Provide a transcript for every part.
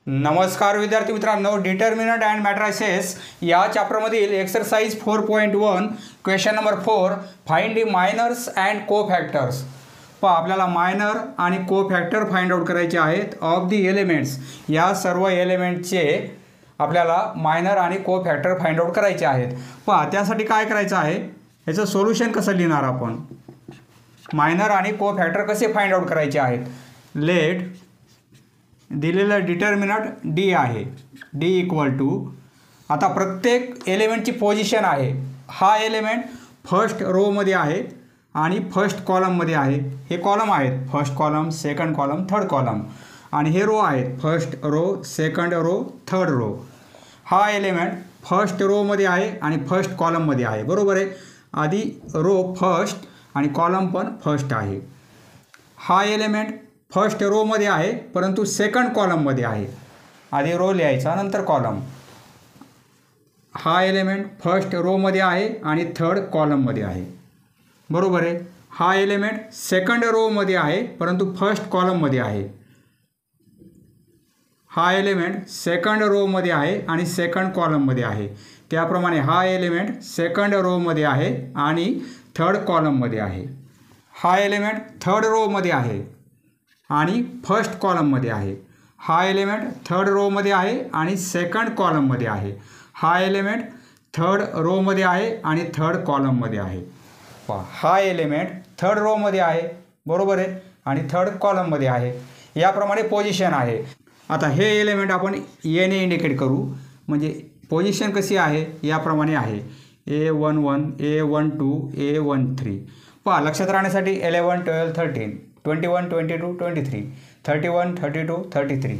नमस्कार विद्यार्थी मित्रांनो, डिटर्मिनंट अँड मॅट्रायसेस या चॅप्टरमधील exercise 4.1 question number 4 find the minors and cofactors. आपल्याला मायनर आणि कोफॅक्टर फाइंड आउट करायचे आहेत ऑफ द एलिमेंट्स. या सर्व एलिमेंटचे आपल्याला मायनर आणि कोफॅक्टर फाइंड आउट करायचे आहेत. त्यासाठी काय करायचं आहे, याचं सोल्युशन कसं लिहिणार आपण, मायनर आणि कोफॅक्टर कसे फाइंड आउट करायचे आहेत. लेट दिलेलं डिटर्मिनंट डी आहे, डी इक्वल टू, आता प्रत्येक एलिमेंटची पोझिशन आहे. हा एलिमेंट फर्स्ट रोमध्ये आहे आणि फर्स्ट कॉलममध्ये आहे. हे कॉलम आहेत, first column, second column, third column, आणि हे रो आहेत, first row, second row, third row. हा एलिमेंट फर्स्ट रोमध्ये आहे आणि फर्स्ट कॉलममध्ये आहे, बरोबर आहे. आधी रो फर्स्ट आणि कॉलम पण फर्स्ट आहे. हा एलिमेंट फर्स्ट रोमध्ये आहे परंतु सेकंड कॉलममध्ये आहे. आधी रो लिहायचा नंतर कॉलम. हा एलिमेंट फर्स्ट रोमध्ये आहे आणि थर्ड कॉलममध्ये आहे, बरोबर आहे. हा एलिमेंट सेकंड रोमध्ये आहे परंतु फर्स्ट कॉलममध्ये आहे. हा एलिमेंट सेकंड रोमध्ये आहे आणि सेकंड कॉलममध्ये आहे. त्याप्रमाणे हा एलिमेंट सेकंड रोमध्ये आहे आणि थर्ड कॉलममध्ये आहे. हा एलिमेंट थर्ड रोमध्ये आहे आणि फर्स्ट कॉलममध्ये आहे. हा एलिमेंट थर्ड रोमध्ये आहे आणि सेकंड कॉलममध्ये आहे. हा एलिमेंट थर्ड रोमध्ये आहे आणि थर्ड कॉलममध्ये आहे. हा एलिमेंट थर्ड रोमध्ये आहे, बरोबर आहे, आणि थर्ड कॉलममध्ये आहे. याप्रमाणे पोझिशन आहे. आता हे एलिमेंट आपण एने इंडिकेट करू, म्हणजे पोझिशन कशी आहे याप्रमाणे आहे. A11, A12, A13. लक्षात राहण्यासाठी 11, 12, 13, 21, 22, 23, 31, 32, 33.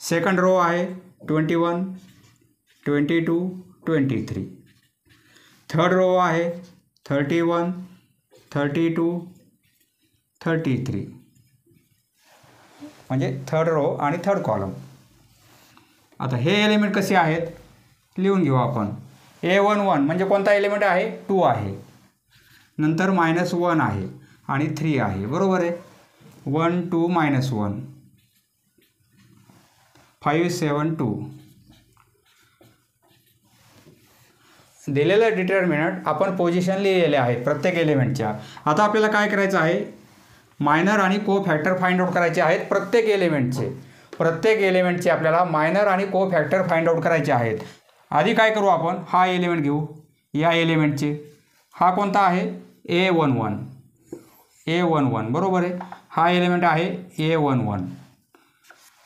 सेकंड रो आहे 21, 22, 23. थर्ड रो आहे 31, 32, 33, म्हणजे थर्ड रो आणि थर्ड कॉलम. आता हे एलिमेंट कसे आहेत लिहून घेऊ आपण. A11 म्हणजे कोणता एलिमेंट आहे, 2 आहे. नंतर -1 आहे आणि 3 आहे, बरोबर आहे. 1, 2, -1, 5, 7, 2. दिलेलं डिटर्मिनंट आपण पोझिशन लिहिलेले आहेत प्रत्येक एलिमेंटच्या. आता आपल्याला काय करायचं आहे, मायनर आणि कोफॅक्टर फाइंड आउट करायचे आहेत प्रत्येक एलिमेंटचे. प्रत्येक एलिमेंटचे आपल्याला मायनर आणि कोफॅक्टर फाइंड आउट करायचे आहेत. आधी काय करू आपण, हा एलिमेंट घेऊ, या एलिमेंटचे. हा कोणता आहे, A11, A11, बरोबर आहे. हा एलिमेंट आहे A11,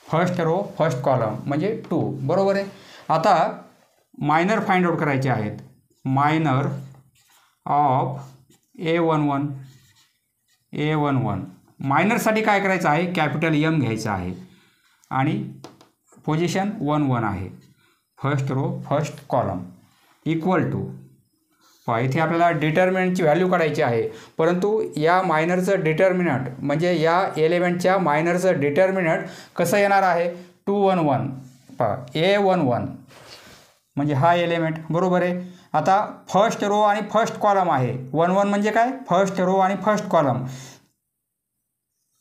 first row first column म्हणजे 2, बरोबर आहे. आता मायनर फाइंड आउट करायचे आहेत. Minor of A11, A11. मायनरसाठी काय करायचं आहे, कॅपिटल M घ्यायचं आहे आणि पोझिशन 1, 1 आहे, first row first column, equal to. इथे आपल्याला डिटर्मिनंटची व्हॅल्यू काढायची आहे, परंतु या मायनरचं डिटर्मिनंट म्हणजे या एलिमेंटच्या मायनरचं डिटर्मिनंट कसं येणार आहे, 2, 1, 1. A11 म्हणजे हा एलिमेंट, बरोबर आहे. आता फर्स्ट रो आणि फर्स्ट कॉलम आहे. 1, 1 म्हणजे काय, फर्स्ट रो आणि फर्स्ट कॉलम.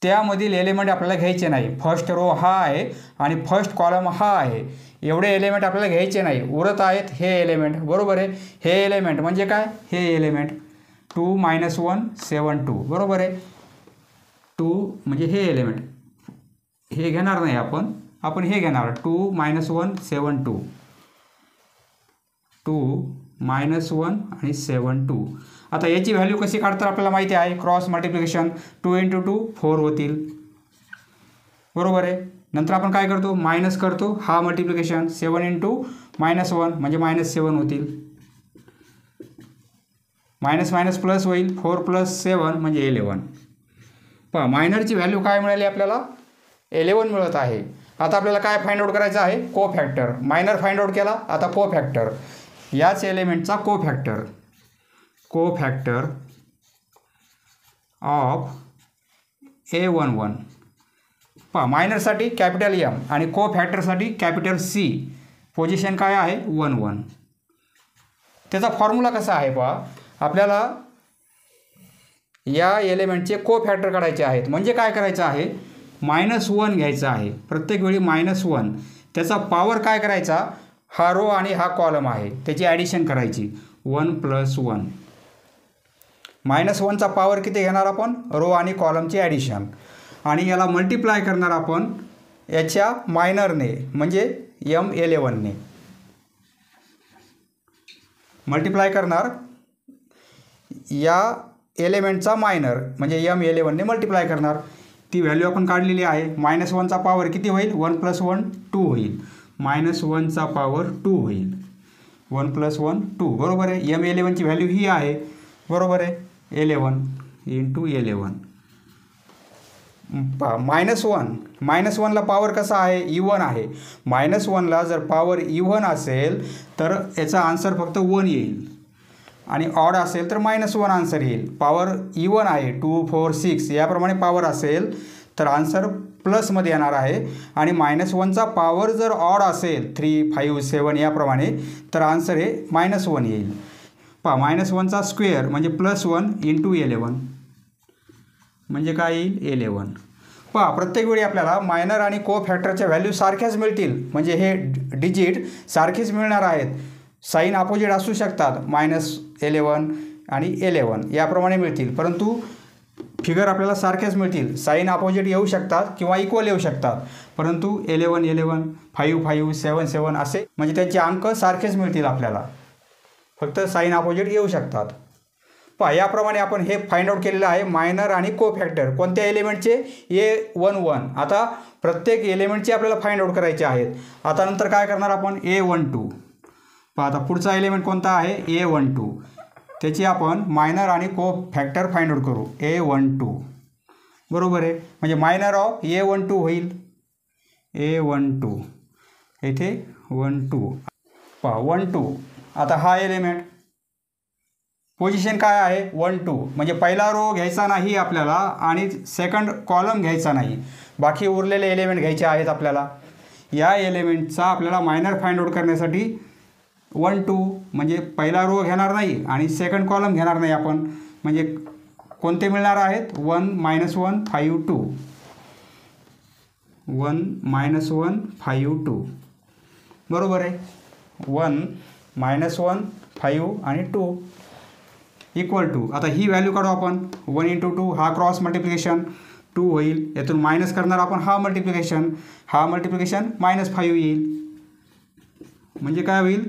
त्यामधील एलिमेंट आपल्याला घ्यायचे नाही. फर्स्ट रो हा आहे आणि फर्स्ट कॉलम हा आहे. एवढे एलिमेंट आपल्याला घ्यायचे नाही, उरत आहेत हे एलिमेंट, बरोबर आहे. हे एलिमेंट म्हणजे काय, हे एलिमेंट 2, -1, 7, 2, बरोबर आहे. 2 म्हणजे हे एलिमेंट, हे घेणार नाही आपण, आपण हे घेणार. 2, -1, 7, 2, 2, -1 आणि 7, 2. आता याची व्हॅल्यू कशी काढतात आपल्याला माहिती आहे, क्रॉस मल्टिप्लिकेशन. 2 × 2 4 होतील, बरोबर आहे. नंतर आपण काय करतो, मायनस करतो, हा मल्टिप्लिकेशन. 7 × -1 म्हणजे -7 होतील. मायनस मायनस प्लस होईल, 4 + 7 म्हणजे 11. मायनरची व्हॅल्यू काय मिळाली आपल्याला, 11 मिळत आहे. आता आपल्याला काय फाइंड आउट करायचं आहे, कोफॅक्टर. मायनर फाइंड आउट केला, आता कोफॅक्टर. याच एलिमेंटचा कोफॅक्टर. कोफॅक्टर ऑफ A11. मायनरसाठी कॅपिटल M आणि कोफॅक्टरसाठी कॅपिटल C. पोझिशन काय आहे, 1, 1. त्याचा फॉर्म्युला कसा आहे, आपल्याला या एलिमेंटचे कोफॅक्टर काढायचे आहेत. म्हणजे काय करायचं आहे, -1 घ्यायचा आहे, प्रत्येक वेळी -1. त्याचा पॉवर काय करायचा, हा रो आणि हा कॉलम आहे त्याची ॲडिशन करायची, 1 + 1. -1चा पॉवर किती घेणार आपण, रो आणि कॉलमची ॲडिशन, आणि याला मल्टिप्लाय करणार आपण याच्या मायनरने म्हणजे M11ने मल्टिप्लाय करणार या एलिमेंटचा मायनर म्हणजे M11ने मल्टिप्लाय करणार. ती व्हॅल्यू आपण काढलेली आहे. -1चा पॉवर किती होईल, 1 + 1 2 होईल. -1चा पॉवर 2 होईल, 1 + 1 2. बरोबर आहे. M11ची व्हॅल्यू ही आहे, बरोबर आहे, 11 × 11. -1ला पॉवर कसा आहे, इव्हन आहे. -1ला जर पॉवर इव्हन असेल तर याचा आन्सर फक्त 1 येईल, आणि ऑड असेल तर -1 आन्सर येईल. पॉवर इव्हन आहे, 2 4 6 याप्रमाणे पॉवर असेल तर आन्सर प्लसमध्ये येणार आहे, आणि -1चा पॉवर जर ऑड असेल 3 5 7 याप्रमाणे तर आन्सर हे -1 येईल. -1चा स्क्वेअर म्हणजे +1 × 11 म्हणजे काय येईल, 11. प्रत्येक वेळी आपल्याला मायनर आणि को फॅक्टरच्या व्हॅल्यू सारख्याच मिळतील, म्हणजे हे डिजिट सारखेच मिळणार आहेत. साईन अपोजिट असू शकतात, -11 आणि 11 याप्रमाणे मिळतील, परंतु फिगर आपल्याला सारख्याच मिळतील. साईन अपोजिट येऊ शकतात किंवा इक्वल येऊ शकतात, परंतु 11 11 5 5 7 7 असे म्हणजे त्यांचे अंक सारखेच मिळतील आपल्याला, फक्त साईन अपोजिट येऊ शकतात. याप्रमाणे आपण हे फाइंड आउट केलेलं आहे मायनर आणि को फॅक्टर कोणत्या एलिमेंटचे, A11. आता प्रत्येक एलिमेंटचे आपल्याला फाइंड आउट करायचे आहेत. आता नंतर काय करणार आपण, A12. आता पुढचा एलिमेंट कोणता आहे, A12. त्याची आपण मायनर आणि को फॅक्टर फाइंड आउट करू, A12. बरोबर आहे, म्हणजे मायनर ऑफ A12 होईल, A12 येथे 1 2. 1 2. आता हा एलिमेंट पोझिशन काय आहे, 1 2, म्हणजे पहिला रो घ्यायचा नाही आपल्याला आणि सेकंड कॉलम घ्यायचा नाही, बाकी उरलेले एलिमेंट घ्यायचे आहेत आपल्याला. या एलिमेंटचा आपल्याला मायनर फाइंड आउट करण्यासाठी 1 2 म्हणजे पहिला रो घेणार नाही आणि सेकंड कॉलम घेणार नाही आपण, म्हणजे कोणते मिळणार आहेत, 1 -1 5 2, 1 -1 5 2. बरोबर आहे, 1 -1 5 आणि 2 इक्वल टू. आता ही व्हॅल्यू काढू आपण, 1 × 2 हा क्रॉस मल्टिप्लिकेशन 2 होईल, यातून मायनस करणार आपण हा मल्टिप्लिकेशन -5 येईल, म्हणजे काय होईल,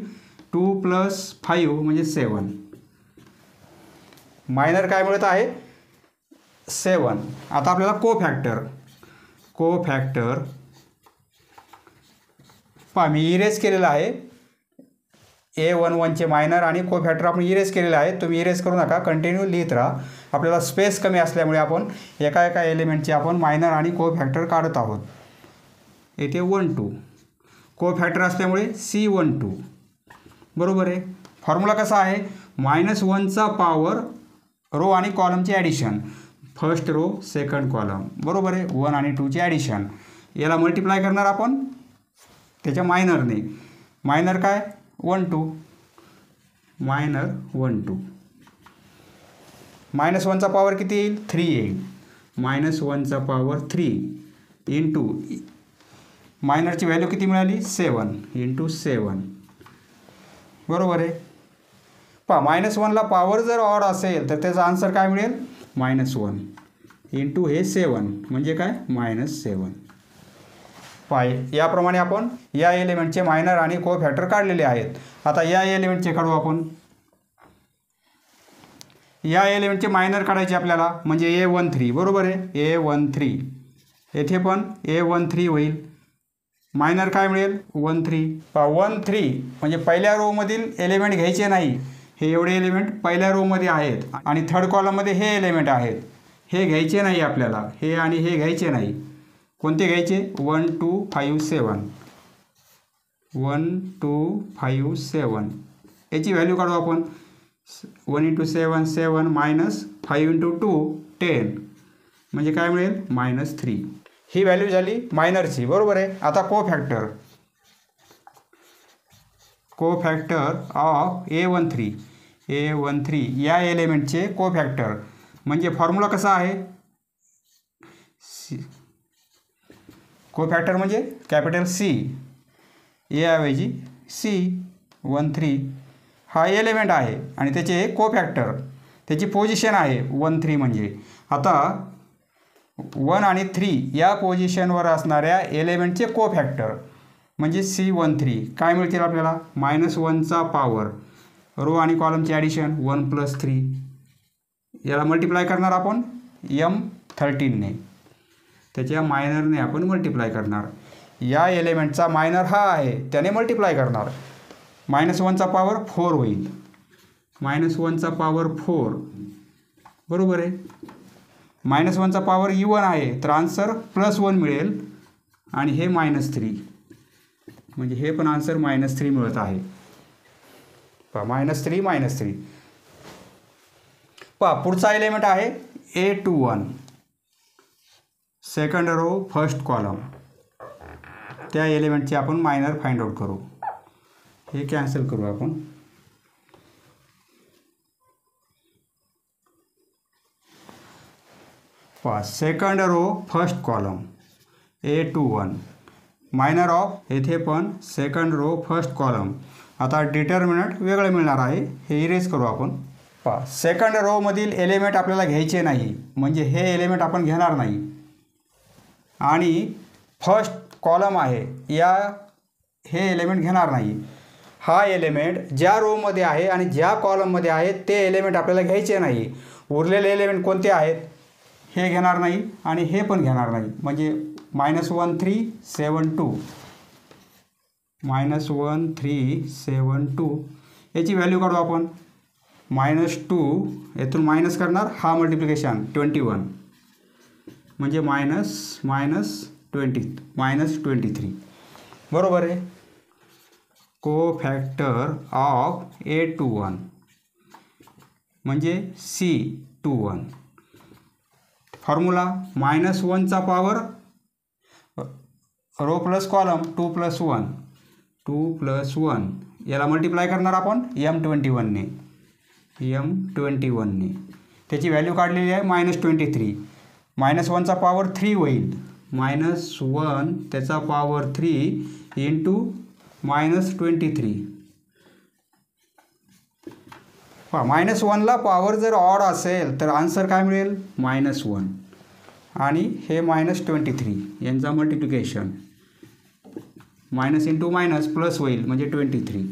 2 + 5 म्हणजे 7. मायनर काय मिळत आहे, 7. आता आपल्याला को फॅक्टर मी इरेज केलेला आहे. A11चे मायनर आणि को फॅक्टर आपण इरेज केलेला आहे, तुम्ही इरेज करू नका, कंटिन्यू लिहित राहा. आपल्याला स्पेस कमी असल्यामुळे आपण एका एलिमेंटचे आपण मायनर आणि को फॅक्टर काढत आहोत. येथे 1 2 को फॅक्टर असल्यामुळे C12. बरोबर आहे. फॉर्म्युला कसा आहे, -1चा पॉवर रो आणि कॉलमची addition, first row second column. बरोबर आहे, 1 आणि 2ची ॲडिशन, याला मल्टिप्लाय करणार आपण त्याच्या मायनरने. मायनर काय, 1 2, मायनर 1 2. -1चा पॉवर किती येईल, 3 येईल, -1चा पॉवर 3 इंटू मायनरची व्हॅल्यू किती मिळाली, 7 × 7. बरोबर आहे. -1ला पॉवर जर ऑड असेल तर त्याचा आन्सर काय मिळेल, -1 इंटू हे 7 म्हणजे काय, -7. याप्रमाणे आपण या एलिमेंटचे मायनर आणि को फॅक्टर काढलेले आहेत. आता या एलिमेंटचे काढू आपण. या एलिमेंटचे मायनर काढायचे आपल्याला, म्हणजे A13. बरोबर आहे, A13. येथे पण A13 होईल, मायनर काय मिळेल, 1 3. 1 3 म्हणजे पहिल्या रोमधील एलिमेंट घ्यायचे नाही, हे एवढे एलिमेंट पहिल्या रोमध्ये आहेत आणि थर्ड कॉलममध्ये हे एलिमेंट आहेत, हे घ्यायचे नाही आपल्याला, हे आणि हे घ्यायचे नाही. कोणते घ्यायचे, 1 2 5 7, 1 2 5 7. याची व्हॅल्यू काढू आपण, 1 × 7 7 -5 × 2 10 म्हणजे काय मिळेल, -3. ही व्हॅल्यू झाली मायनरची. बरोबर आहे. आता को फॅक्टर ऑफ A13 या एलिमेंटचे को फॅक्टर म्हणजे फॉर्म्युला कसा आहे, कोफॅक्टर म्हणजे कॅपिटल सी, ए ऐवजी सी 1 3 हा एलिमेंट आहे आणि त्याचे कोफॅक्टर त्याची पोझिशन आहे 1 3 म्हणजे आता 1 आणि 3 या पोझिशनवर असणाऱ्या एलिमेंटचे कोफॅक्टर म्हणजे C1 3 काय मिळतील आपल्याला -1चा पॉवर रो आणि कॉलमचे ॲडिशन 1 + 3 याला मल्टिप्लाय करणार आपण M13ने त्याच्या मायनरने आपण मल्टिप्लाय करणार या एलिमेंटचा मायनर हा आहे त्याने मल्टिप्लाय करणार -1चा पॉवर 4 होईल -1चा पॉवर 4 बरोबर आहे -1चा पॉवर E1 आहे तर आन्सर +1 मिळेल आणि हे -3 म्हणजे हे पण आन्सर -3 मिळत आहे पहा -3 पहा पुढचा एलिमेंट आहे A21 second row first column त्या एलिमेंटचे आपण मायनर फाइंड आउट करू हे कॅन्सल करू आपण पहा second row first column A21 minor of येथे पण सेकंड रो फर्स्ट कॉलम आता डिटर्मिनंट वेगळं मिळणार आहे हे इरेज करू आपण पहा सेकंड रोमधील एलिमेंट आपल्याला घ्यायचे नाही म्हणजे हे एलिमेंट आपण घेणार नाही आणि फर्स्ट कॉलम आहे हे एलिमेंट घेणार नाही हा एलिमेंट ज्या रोमध्ये आहे आणि ज्या कॉलममध्ये आहे ते एलिमेंट आपल्याला घ्यायचे नाही उरलेले एलिमेंट कोणते आहेत हे घेणार नाही आणि हे पण घेणार नाही म्हणजे -1 3 7 2 -1 3 7 2 याची व्हॅल्यू काढू आपण -2 यातून मायनस करणार हा मल्टिप्लिकेशन 21 म्हणजे -23 बरोबर आहे कोफॅक्टर ऑफ A21 म्हणजे C21 फॉर्म्युला -1चा पॉवर रो प्लस कॉलम 2 + 1 याला मल्टिप्लाय करणार आपण M21ने त्याची व्हॅल्यू काढलेली आहे -23 -1चा पॉवर 3 होईल -1 त्याचा पॉवर 3 इंटू -23 पहा -1ला पॉवर जर ऑड असेल तर आन्सर काय मिळेल -1 आणि हे -23 यांचा multiplication minus into minus plus होईल म्हणजे 23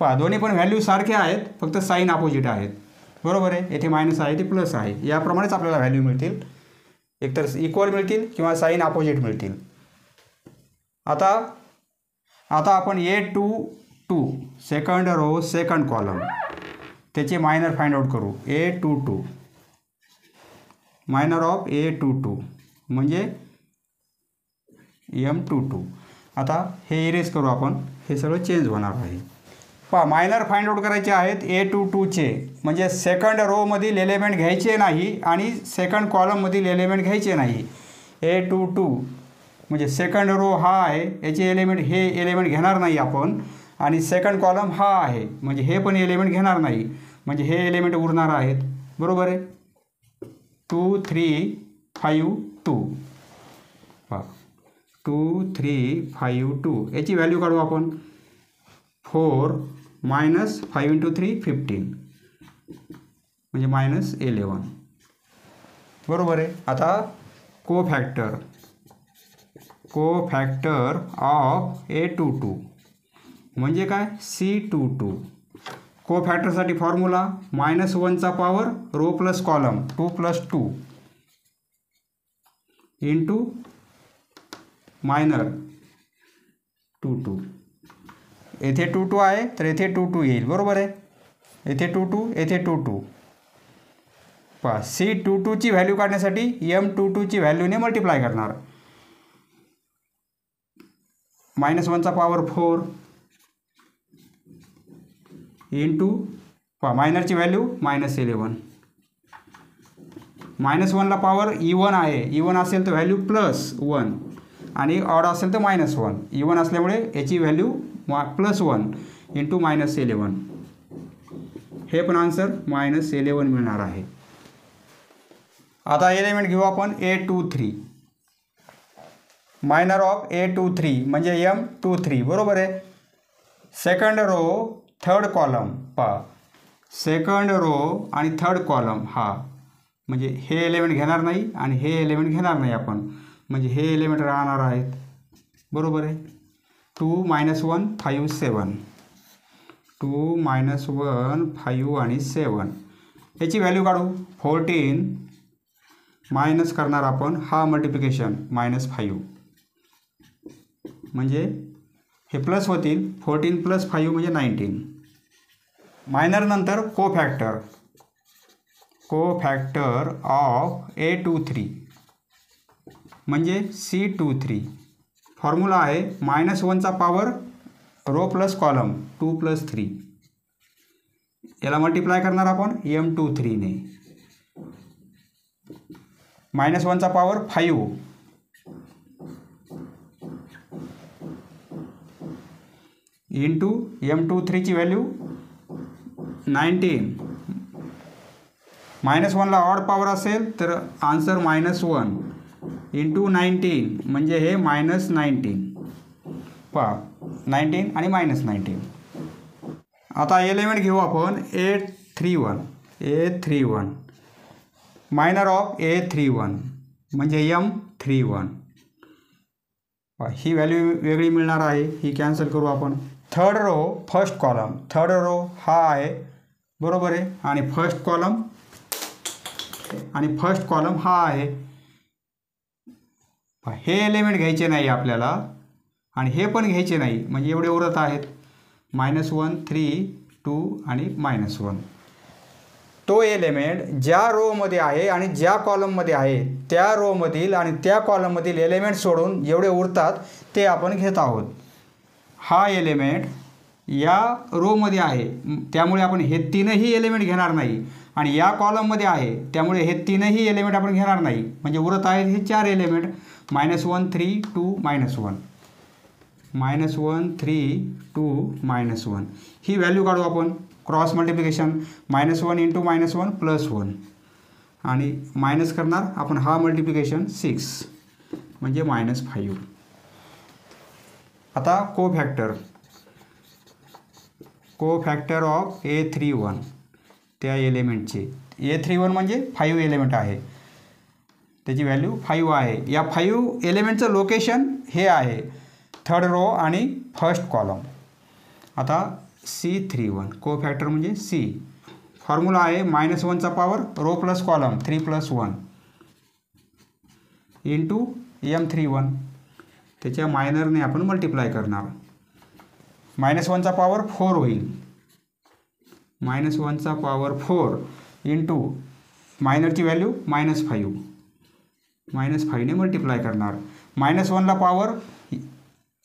पहा दोन्ही पण व्हॅल्यू सारखे आहेत फक्त साइन अपोजिट आहेत बरोबर आहे येथे मायनस आहे ते प्लस आहे याप्रमाणेच आपल्याला व्हॅल्यू मिळतील एकतर इक्वल मिळतील किंवा साइन अपोजिट मिळतील आता आपण A22 second row second column त्याचे मायनर फाइंड आउट करू A22 मायनर ऑफ A22 म्हणजे M22 आता हे इरेज करू आपण हे सगळं चेंज होणार आहे पहा मायनर फाइंड आउट करायचे आहेत A22चे म्हणजे सेकंड रोमधील एलिमेंट घ्यायचे नाही आणि सेकंड कॉलममधील एलिमेंट घ्यायचे नाही A22 म्हणजे सेकंड रो हा आहे याचे एलिमेंट हे एलिमेंट घेणार नाही आपण आणि सेकंड कॉलम हा आहे म्हणजे हे पण एलिमेंट घेणार नाही म्हणजे हे एलिमेंट उरणार आहेत बरोबर आहे 2 3 5 2 पहा 2 3 5 2 याची व्हॅल्यू काढू आपण 4 मायनस 5 इंटू 3 15 म्हणजे -11 बरोबर आहे आता कोफॅक्टर ऑफ A22 म्हणजे काय C22 कोफॅक्टरसाठी फॉर्म्युला -1चा power row plus column 2 + 2 into minor 2 2 येथे 2 2 आहे तर येथे 2 2 येईल बरोबर आहे येथे 2 2 येथे 2 2 पहा C22 ची व्हॅल्यू काढण्यासाठी M22 ची व्हॅल्यूने मल्टिप्लाय करणार -1चा पॉवर 4 इंटू पहा मायनरची व्हॅल्यू -11 -1ला पॉवर E1 आहे E1 असेल तर व्हॅल्यू +1 आणि ऑड असेल तर -1 E1 असल्यामुळे याची व्हॅल्यू +1 इंटू -11 हे पण आन्सर -11 मिळणार आहे आता एलिमेंट घेऊ आपण A23, मायनर ऑफ A23 म्हणजे M23 बरोबर आहे. सेकंड रो थर्ड कॉलम पहा, सेकंड रो आणि थर्ड कॉलम हा म्हणजे हे एलिमेंट घेणार नाही आणि हे एलिमेंट घेणार नाही आपण, म्हणजे हे एलिमेंट राहणार आहेत बरोबर आहे. 2 - 1 5 7, 2 - 1 5 आणि 7 याची व्हॅल्यू काढू. 14 मायनस करणार आपण हा मल्टिप्लिकेशन -5 म्हणजे हे प्लस होतील. 14 + 5 म्हणजे 19. मायनर नंतर कोफॅक्टर ऑफ A23 म्हणजे C23. फॉर्म्युला आहे -1चा पॉवर रो प्लस कॉलम 2 + 3. याला मल्टिप्लाय करणार आपण M23 ने. -1चा पॉवर 5 इंटू M23ची व्हॅल्यू 19. -1ला ऑड पॉवर असेल तर आन्सर -1 इंटू 19 म्हणजे हे -19 पहा, 19 आणि -19. आता एलिमेंट घेऊ आपण A31 मायनर ऑफ A31 म्हणजे M31. ही व्हॅल्यू वेगळी मिळणार आहे, ही कॅन्सल करू आपण. Third row first column, third row हा आहे बरोबर आहे आणि फर्स्ट कॉलम हा आहे. हे एलिमेंट घ्यायचे नाही आपल्याला आणि हे पण घ्यायचे नाही म्हणजे एवढे उरत आहेत -1 3 2 आणि -1. तो एलिमेंट ज्या रोमध्ये आहे आणि ज्या कॉलममध्ये आहे त्या रोमधील आणि त्या कॉलममधील एलिमेंट सोडून जेवढे उरतात ते आपण घेत आहोत. हा एलिमेंट या रोमध्ये आहे त्यामुळे आपण हे तीनही एलिमेंट घेणार नाही आणि या कॉलममध्ये आहे त्यामुळे हे तीनही एलिमेंट आपण घेणार नाही म्हणजे उरत आहेत हे 4 एलिमेंट -1 3 2 -1, -1 3 2 -1. ही व्हॅल्यू काढू आपण. क्रॉस मल्टिप्लिकेशन -1 इंटू -1 +1 आणि मायनस करणार आपण हा मल्टिप्लिकेशन 6 म्हणजे -5. आता कोफॅक्टर ऑफ A31 त्या एलिमेंटचे. A31 म्हणजे 5 एलिमेंट आहे, त्याची व्हॅल्यू 5 आहे. या 5 एलिमेंटचं लोकेशन हे आहे थर्ड रो आणि फर्स्ट कॉलम. आता C31 कोफॅक्टर म्हणजे C. फॉर्म्युला आहे -1चा power row plus column 3 + 1 into M31. त्याच्या मायनरने आपण मल्टिप्लाय करणार. -1चा पॉवर 4 होईल. -1चा पॉवर 4 इंटू मायनरची व्हॅल्यू -5, -5ने मल्टिप्लाय करणार. -1ला पॉवर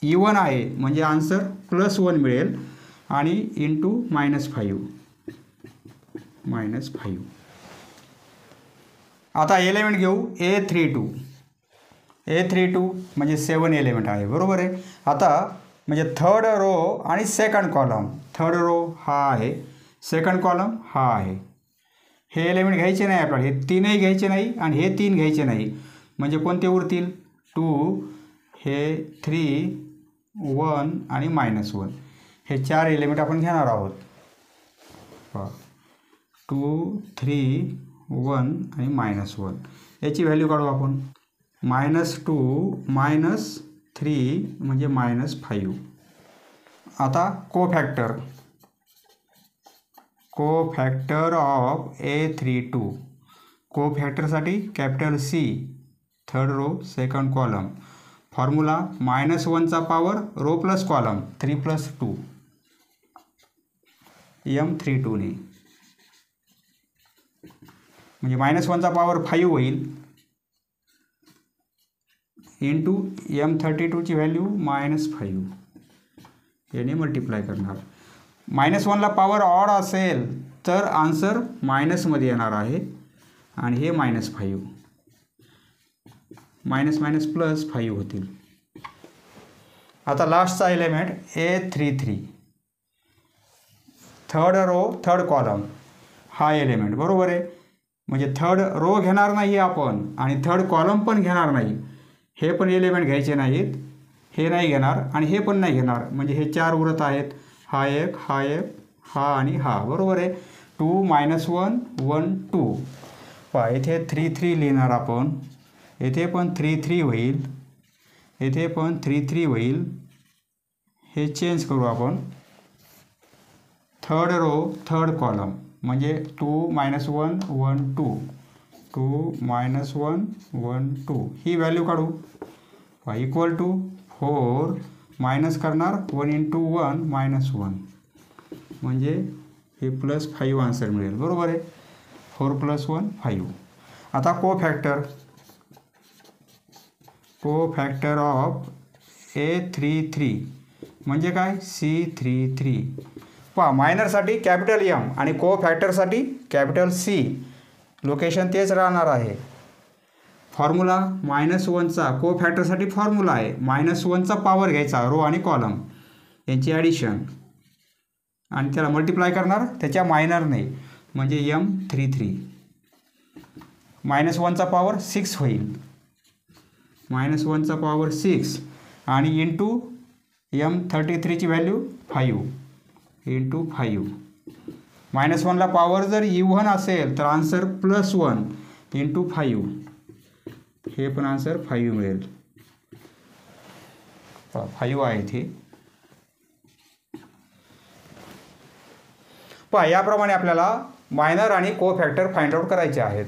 इवन आहे म्हणजे आन्सर +1 मिळेल आणि इंटू -5. आता एलिमेंट घेऊ A32 म्हणजे 7 एलिमेंट आहे बरोबर आहे. आता म्हणजे थर्ड रो आणि सेकंड कॉलम, थर्ड रो हा आहे, सेकंड कॉलम हा आहे. हे एलिमेंट घ्यायचे नाही आपल्याला, हे तीनही घ्यायचे नाही आणि हे 3 घ्यायचे नाही म्हणजे कोणते उरतील 2 हे 3 1 आणि -1 हे 4 एलिमेंट आपण घेणार आहोत. 2 3 1 आणि -1 याची व्हॅल्यू काढू आपण. -2 -3 म्हणजे -5. आता कोफॅक्टर ऑफ A32 कोफॅक्टरसाठी capital C, third row second column. Formula -1चा power row plus column 3 + 2 M32 ने म्हणजे -1चा पॉवर 5 होईल इंटू M32ची व्हॅल्यू -5 याने मल्टिप्लाय करणार. -1ला पॉवर ऑड असेल तर आन्सर मायनसमध्ये येणार आहे आणि हे -5 -+ होतील. आता लास्टचा element A33 third row third column हा एलिमेंट बरोबर आहे. म्हणजे थर्ड रो घेणार नाही आपण आणि थर्ड कॉलम पण घेणार नाही. हे पण एलिमेंट घ्यायचे नाहीत, हे नाही घेणार आणि हे पण नाही घेणार. म्हणजे हे 4 उरत आहेत. हा एक, हा एक, हा आणि हा. बरोबर आहे. 2 - 1 1 2. पहा इथे 3 3 लिहिणार आपण. येथे पण 3 3 होईल, येथे पण 3 3 होईल. हे चेंज करू आपण. थर्ड रो थर्ड कॉलम म्हणजे 2 - 1 1 2. 2 - 1 1 2. ही व्हॅल्यू काढू. इक्वल टू 4 मायनस करणार 1 × 1 -1 म्हणजे हे +5 आन्सर मिळेल. बरोबर आहे. 4 + 1 5. आता कोफॅक्टर ऑफ A33 म्हणजे काय C33. पहा मायनरसाठी कॅपिटल M आणि कोफॅक्टरसाठी कॅपिटल C. लोकेशन तेच राहणार आहे. फॉर्म्युला -1चा कोफॅक्टरसाठी फॉर्म्युला आहे. -1चा पॉवर घ्यायचा रो आणि कॉलम यांची ॲडिशन आणि त्याला मल्टिप्लाय करणार त्याच्या मायनरने म्हणजे M33. -1चा पॉवर 6 होईल. -1चा पॉवर 6 आणि इंटू M33ची व्हॅल्यू 5 × 5. -1ला पॉवर जर इव्हन असेल तर आन्सर +1 × 5. हे पण आन्सर 5 मिळेल. 5 आहे इथे. पहा याप्रमाणे आपल्याला मायनर आणि कोफॅक्टर फाइंड आउट करायचे आहेत.